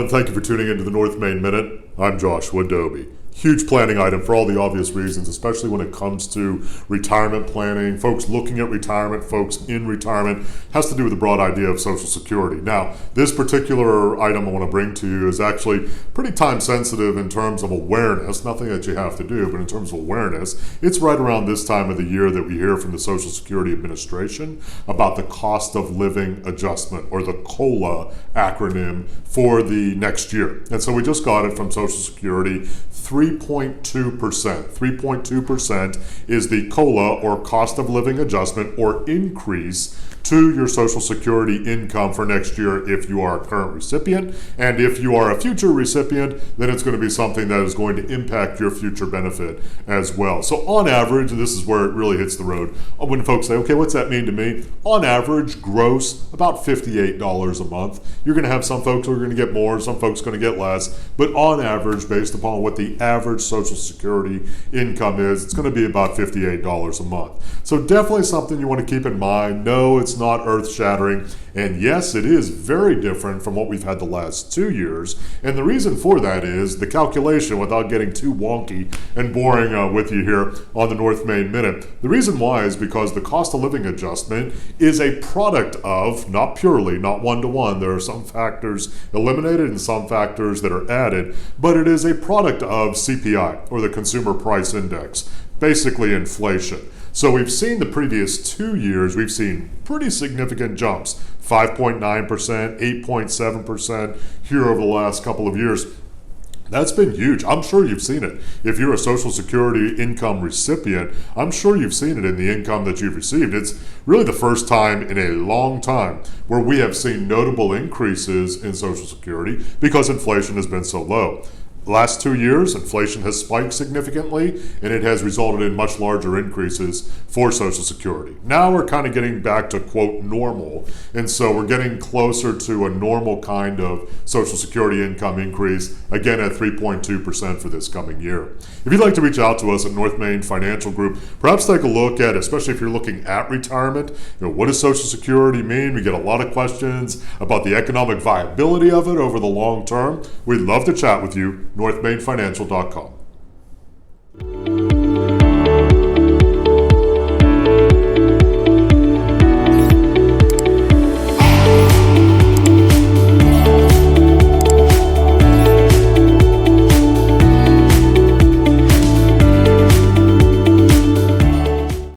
everyone. Thank you for tuning into the North Main Minute. I'm Joshua Dobie. Huge planning item for all the obvious reasons, especially when it comes to retirement planning. Folks looking at retirement, folks in retirement, has to do with the broad idea of Social Security. Now, this particular item I want to bring to you is actually pretty time sensitive in terms of awareness. Nothing that you have to do, but in terms of awareness, it's right around this time of the year that we hear from the Social Security Administration about the cost of living adjustment, or the COLA acronym, for the next year. And so we just got it from Social Security. 3.2%. 3.2% is the COLA, or cost of living adjustment, or increase to your Social Security income for next year if you are a current recipient. And if you are a future recipient, then it's going to be something that is going to impact your future benefit as well. So on average, this is where it really hits the road. When folks say, okay, what's that mean to me? On average, gross, about $58 a month. You're going to have some folks who are going to get more, some folks are going to get less. But on average, based upon what the average Social Security income is, it's going to be about $58 a month. So definitely something you want to keep in mind. No, it's not earth-shattering. And yes, it is very different from what we've had the last 2 years. And the reason for that is the calculation, without getting too wonky and boring with you here on the North Main Minute. The reason why is because the cost of living adjustment is a product of, not purely, not one-to-one, there are some factors eliminated and some factors that are added, but it is a product of CPI, or the Consumer Price Index, basically inflation. So we've seen the previous 2 years, we've seen pretty significant jumps, 5.9%, 8.7% here over the last couple of years. That's been huge. I'm sure you've seen it. If you're a Social Security income recipient, I'm sure you've seen it in the income that you've received. It's really the first time in a long time where we have seen notable increases in Social Security because inflation has been so low. The last 2 years, inflation has spiked significantly, and it has resulted in much larger increases for Social Security. Now we're kind of getting back to, quote, normal, and so we're getting closer to a normal kind of Social Security income increase, again at 3.2% for this coming year. If you'd like to reach out to us at North Main Financial Group, perhaps take a look at, especially if you're looking at retirement, what does Social Security mean? We get a lot of questions about the economic viability of it over the long term. We'd love to chat with you. NorthMainFinancial.com.